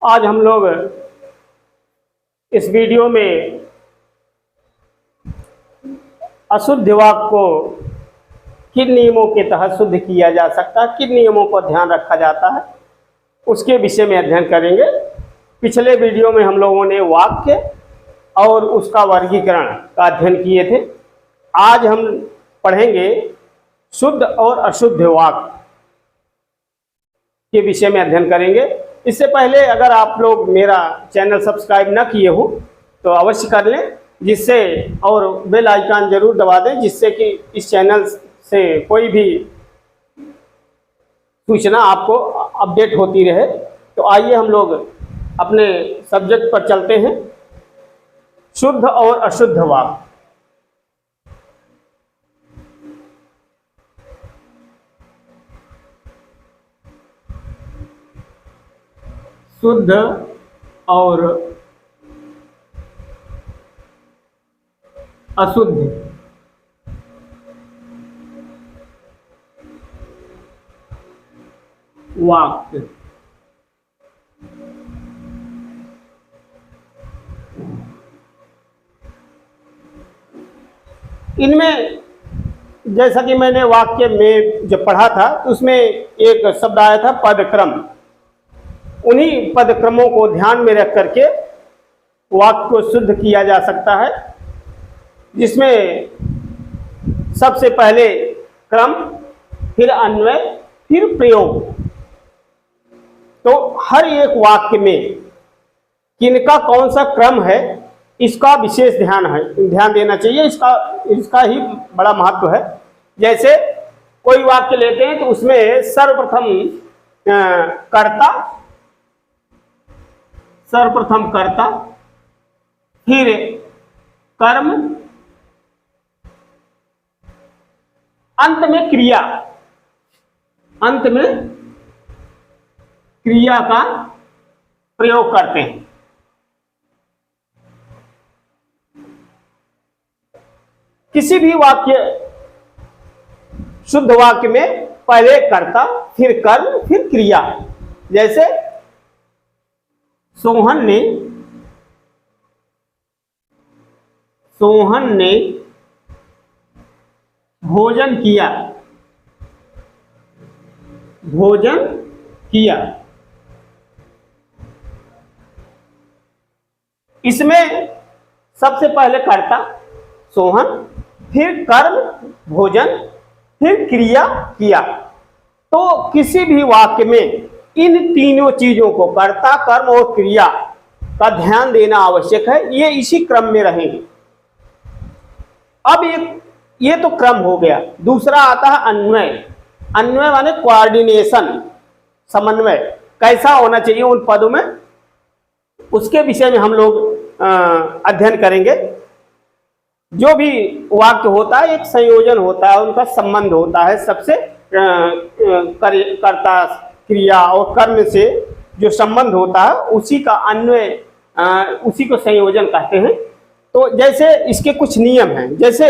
आज हम लोग इस वीडियो में अशुद्ध वाक्य को किन नियमों के तहत शुद्ध किया जा सकता है, किन नियमों को ध्यान रखा जाता है, उसके विषय में अध्ययन करेंगे। पिछले वीडियो में हम लोगों ने वाक्य और उसका वर्गीकरण का अध्ययन किए थे। आज हम पढ़ेंगे शुद्ध और अशुद्ध वाक्य के विषय में अध्ययन करेंगे। इससे पहले अगर आप लोग मेरा चैनल सब्सक्राइब न किए हो तो अवश्य कर लें, जिससे और बेल आइकन जरूर दबा दें, जिससे कि इस चैनल से कोई भी सूचना आपको अपडेट होती रहे। तो आइए हम लोग अपने सब्जेक्ट पर चलते हैं, शुद्ध और अशुद्ध वाक्य। शुद्ध और अशुद्ध वाक्य। इनमें जैसा कि मैंने वाक्य में जब पढ़ा था तो उसमें एक शब्द आया था पदक्रम। उन्हीं पदक्रमों को ध्यान में रख करके वाक्य को शुद्ध किया जा सकता है, जिसमें सबसे पहले क्रम, फिर अन्वय, फिर प्रयोग। तो हर एक वाक्य में किनका कौन सा क्रम है, इसका विशेष ध्यान देना चाहिए। इसका ही बड़ा महत्व है। जैसे कोई वाक्य लेते हैं तो उसमें सर्वप्रथम कर्ता, फिर कर्म, अंत में क्रिया का प्रयोग करते हैं। किसी भी वाक्य, शुद्ध वाक्य में पहले कर्ता, फिर कर्म, फिर क्रिया। जैसे सोहन ने भोजन किया। इसमें सबसे पहले कर्ता सोहन, फिर कर्म भोजन, फिर क्रिया किया। तो किसी भी वाक्य में इन तीनों चीजों को, कर्ता, कर्म और क्रिया का ध्यान देना आवश्यक है। ये इसी क्रम में रहेंगे। अब ये तो क्रम हो गया। दूसरा आता है अन्वय। अन्वय माने कोऑर्डिनेशन, समन्वय कैसा होना चाहिए उन पदों में, उसके विषय में हम लोग अध्ययन करेंगे। जो भी वाक्य होता है एक संयोजन होता है, उनका संबंध होता है सबसे, कर्ता, क्रिया और कर्म से जो संबंध होता है उसी का अन्वय, उसी को संयोजन कहते हैं। तो जैसे इसके कुछ नियम हैं। जैसे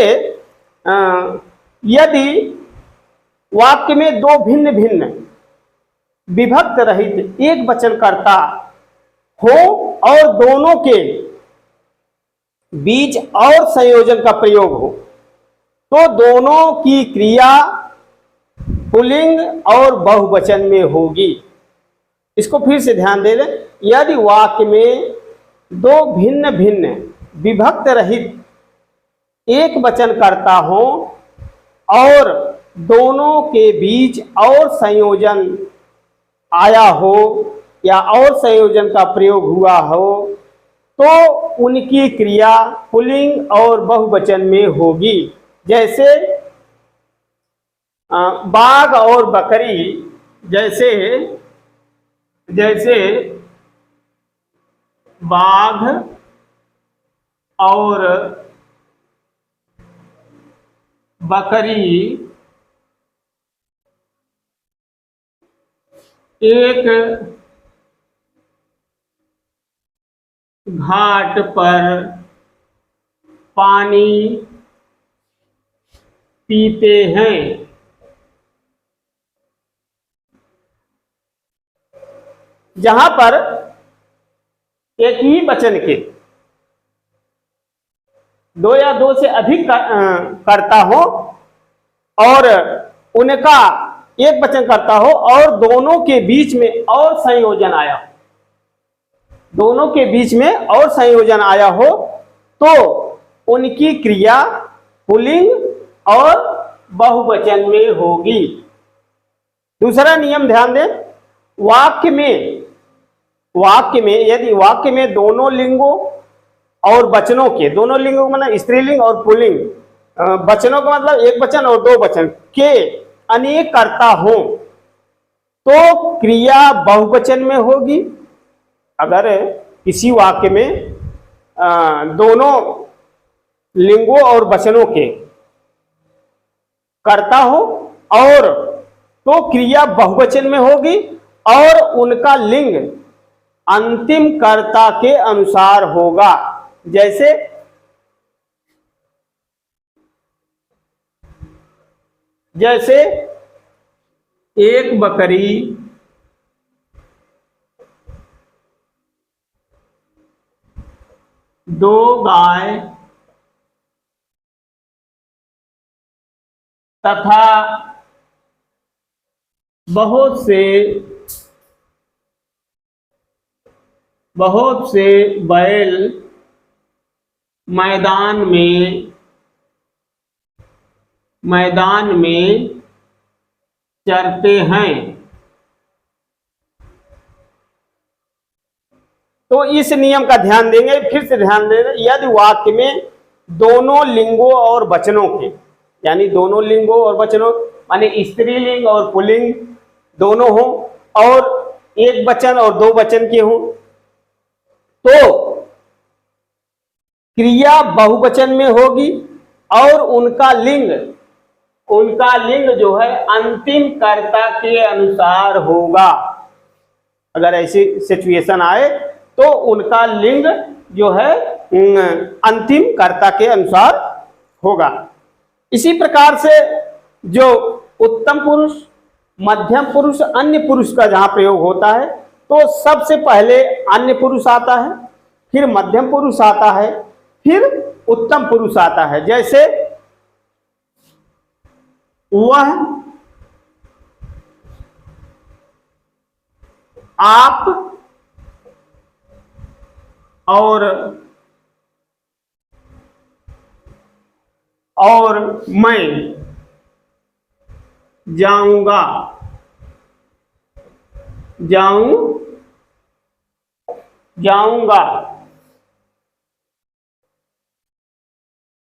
यदि वाक्य में दो भिन्न भिन्न विभक्त रहित एक वचन कर्ता हो और दोनों के बीच और संयोजन का प्रयोग हो, तो दोनों की क्रिया पुल्लिंग और बहुवचन में होगी। इसको फिर से ध्यान दे लें। यदि वाक्य में दो भिन्न भिन्न विभक्त रहित एक वचन कर्ता हो और दोनों के बीच और संयोजन आया हो या और संयोजन का प्रयोग हुआ हो, तो उनकी क्रिया पुल्लिंग और बहुवचन में होगी। जैसे बाघ और बकरी, जैसे बाघ और बकरी एक घाट पर पानी पीते हैं। जहां पर एक ही वचन के दो या दो से अधिक कर्ता हो और उनका एक वचन करता हो और दोनों के बीच में और संयोजन आया हो, दोनों के बीच में और संयोजन आया हो तो उनकी क्रिया पुल्लिंग और बहुवचन में होगी। दूसरा नियम ध्यान दें, वाक्य में यदि वाक्य में दोनों लिंगों और वचनों के, दोनों लिंगों का मतलब स्त्रीलिंग और पुल्लिंग, वचनों का मतलब एक वचन और दो वचन के अनेक कर्ता हो तो क्रिया बहुवचन में होगी। अगर किसी वाक्य में दोनों लिंगों और वचनों के कर्ता हो और तो क्रिया बहुवचन में होगी और उनका लिंग अंतिम कर्ता के अनुसार होगा। जैसे एक बकरी, दो गाय तथा बहुत से बैल मैदान में चरते हैं। तो इस नियम का ध्यान देंगे, फिर से ध्यान देंगे। यदि वाक्य में दोनों लिंगों और वचनों के, यानी दोनों लिंगों और वचनों माने स्त्रीलिंग और पुल्लिंग दोनों हो और एक वचन और दो वचन के हो तो क्रिया बहुवचन में होगी और उनका लिंग जो है अंतिम कर्ता के अनुसार होगा। अगर ऐसी सिचुएशन आए तो उनका लिंग जो है अंतिम कर्ता के अनुसार होगा। इसी प्रकार से जो उत्तम पुरुष, मध्यम पुरुष, अन्य पुरुष का जहां प्रयोग होता है तो सबसे पहले अन्य पुरुष आता है, फिर मध्यम पुरुष आता है, फिर उत्तम पुरुष आता है। जैसे वह, आप और मैं जाऊंगा,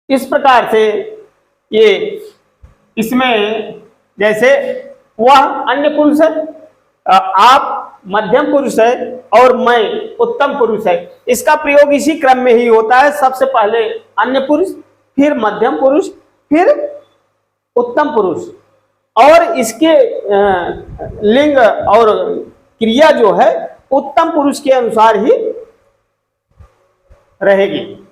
इस प्रकार से ये इसमें जैसे वह अन्य पुरुष है, आप मध्यम पुरुष है और मैं उत्तम पुरुष है। इसका प्रयोग इसी क्रम में ही होता है, सबसे पहले अन्य पुरुष, फिर मध्यम पुरुष, फिर उत्तम पुरुष और इसके लिंग और क्रिया जो है उत्तम पुरुष के अनुसार ही रहेगी।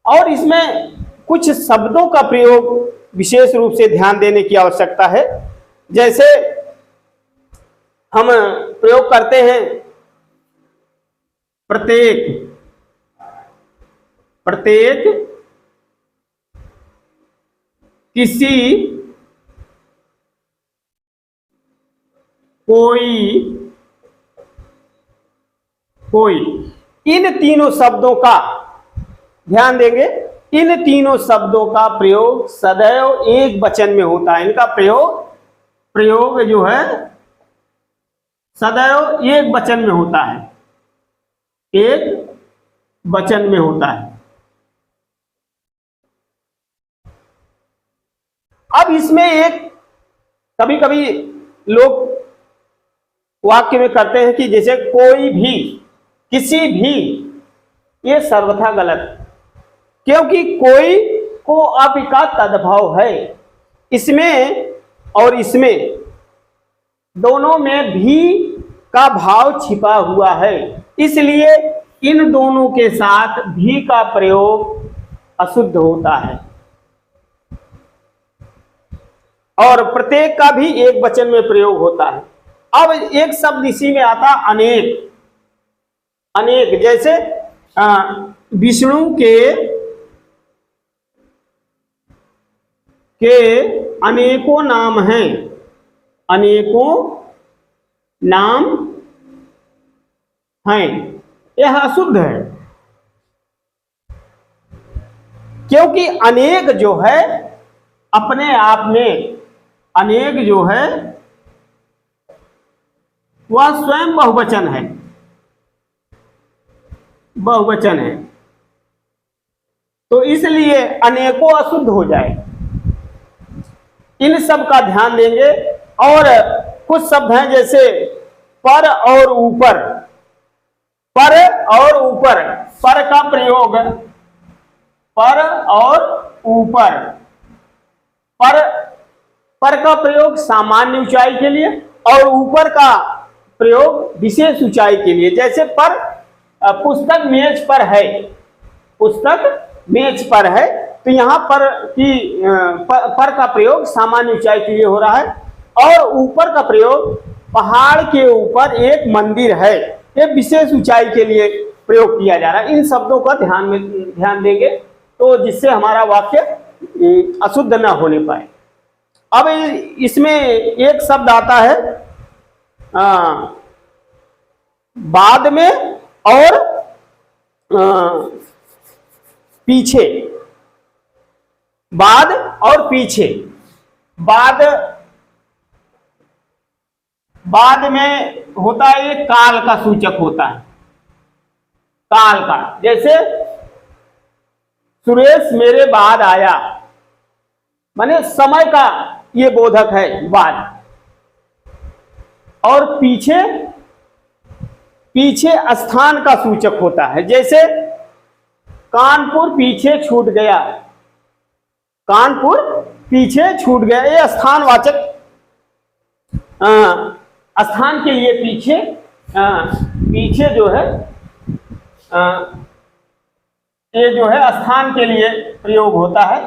और इसमें कुछ शब्दों का प्रयोग विशेष रूप से ध्यान देने की आवश्यकता है। जैसे हम प्रयोग करते हैं प्रत्येक किसी, कोई, इन तीनों शब्दों का ध्यान देंगे। इन तीनों शब्दों का प्रयोग सदैव एक वचन में होता है। इनका प्रयोग जो है सदैव एक वचन में होता है, एक वचन में होता है। अब इसमें एक कभी कभी लोग वाक्य में करते हैं कि जैसे कोई भी, किसी भी, ये सर्वथा गलत, क्योंकि कोई को अब का तद्भाव है। इसमें और इसमें दोनों में भी का भाव छिपा हुआ है, इसलिए इन दोनों के साथ भी का प्रयोग अशुद्ध होता है। और प्रत्येक का भी एक वचन में प्रयोग होता है। अब एक शब्द इसी में आता अनेक। अनेक, जैसे विष्णु के अनेकों नाम हैं, अनेकों नाम हैं, यह अशुद्ध है, क्योंकि अनेक जो है अपने आप में, अनेक जो है वह स्वयं बहुवचन है, बहुवचन है, तो इसलिए अनेकों अशुद्ध हो जाए। इन सब का ध्यान देंगे। और कुछ शब्द हैं जैसे पर और ऊपर, पर और ऊपर, पर का प्रयोग, पर और ऊपर, पर का प्रयोग सामान्य ऊंचाई के लिए और ऊपर का प्रयोग विशेष ऊंचाई के लिए। जैसे पर, पुस्तक मेज पर है, पुस्तक मेज पर है, तो यहाँ पर की पर का प्रयोग सामान्य ऊंचाई के लिए हो रहा है, और ऊपर का प्रयोग पहाड़ के ऊपर एक मंदिर है, ये विशेष ऊंचाई के लिए प्रयोग किया जा रहा है। इन शब्दों का ध्यान देंगे तो जिससे हमारा वाक्य अशुद्ध न होने पाए। अब इसमें एक शब्द आता है बाद में और पीछे, बाद और पीछे। बाद में होता है, ये काल का सूचक होता है, काल का। जैसे सुरेश मेरे बाद आया, माने समय का ये बोधक है बाद। और पीछे, पीछे स्थान का सूचक होता है। जैसे कानपुर पीछे छूट गया, कानपुर पीछे छूट गया, ये स्थानवाचक, स्थान के लिए पीछे, पीछे जो है ये जो है स्थान के लिए प्रयोग होता है।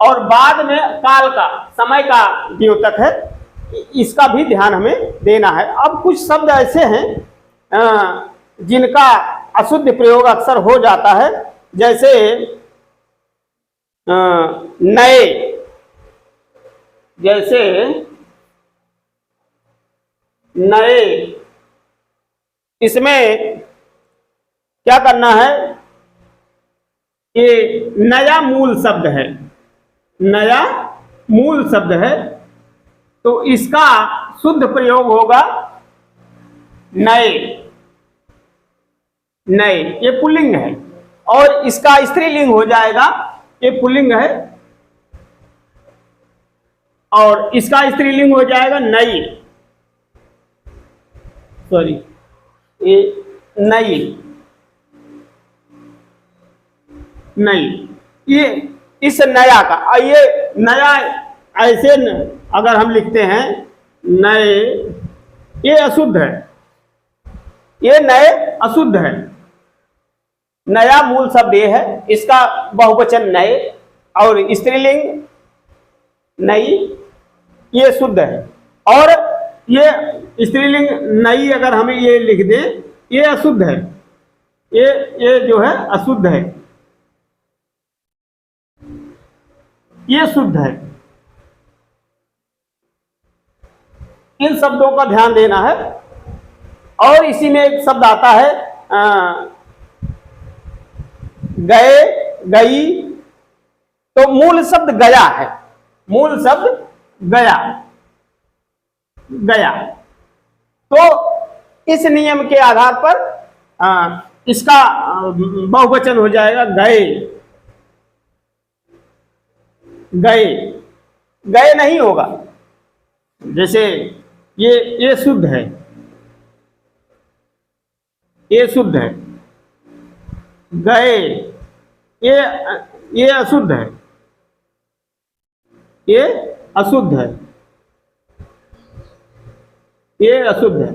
और बाद में काल का, समय का द्योतक है, इसका भी ध्यान हमें देना है। अब कुछ शब्द ऐसे हैं जिनका अशुद्ध प्रयोग अक्सर हो जाता है, जैसे नए, जैसे नए, इसमें क्या करना है, ये नया मूल शब्द है, नया मूल शब्द है, तो इसका शुद्ध प्रयोग होगा नए, नए, ये पुल्लिंग है। और इसका स्त्रीलिंग हो जाएगा, ये पुल्लिंग है, और इसका स्त्रीलिंग हो जाएगा नई, सॉरी ये नई, नई, ये इस नया का, ये नया ऐसे अगर हम लिखते हैं नए, ये अशुद्ध है, ये नए अशुद्ध है। नया मूल शब्द ये है, इसका बहुवचन नए और स्त्रीलिंग नई, ये शुद्ध है। और ये स्त्रीलिंग नई अगर हमें ये लिख दें, ये अशुद्ध है, ये जो है अशुद्ध है, ये शुद्ध है। इन शब्दों का ध्यान देना है। और इसी में एक शब्द आता है गए, गई, तो मूल शब्द गया है, मूल शब्द गया, गया। तो इस नियम के आधार पर इसका बहुवचन हो जाएगा गए, गए, गए नहीं होगा। जैसे ये शुद्ध है, ये शुद्ध है, गए, ये अशुद्ध है, ये अशुद्ध है, ये अशुद्ध है,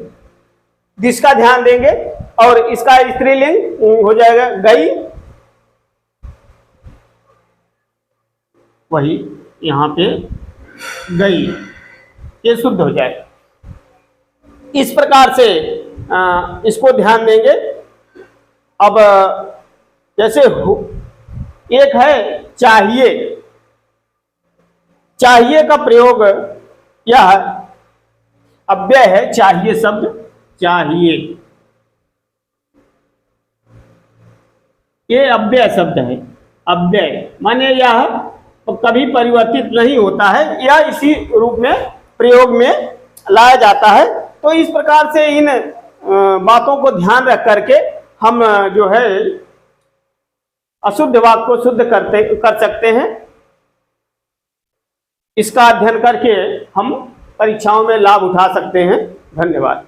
जिसका ध्यान देंगे। और इसका स्त्रीलिंग हो जाएगा गई, वही यहां पे गई, ये शुद्ध हो जाएगा। इस प्रकार से इसको ध्यान देंगे। अब जैसे एक है चाहिए, चाहिए का प्रयोग, यह अव्यय है, चाहिए शब्द, चाहिए ये अव्यय शब्द है। अव्यय माने यह कभी परिवर्तित नहीं होता है, यह इसी रूप में प्रयोग में लाया जाता है। तो इस प्रकार से इन बातों को ध्यान रख करके हम जो है अशुद्ध वाक्य को शुद्ध कर सकते हैं। इसका अध्ययन करके हम परीक्षाओं में लाभ उठा सकते हैं। धन्यवाद।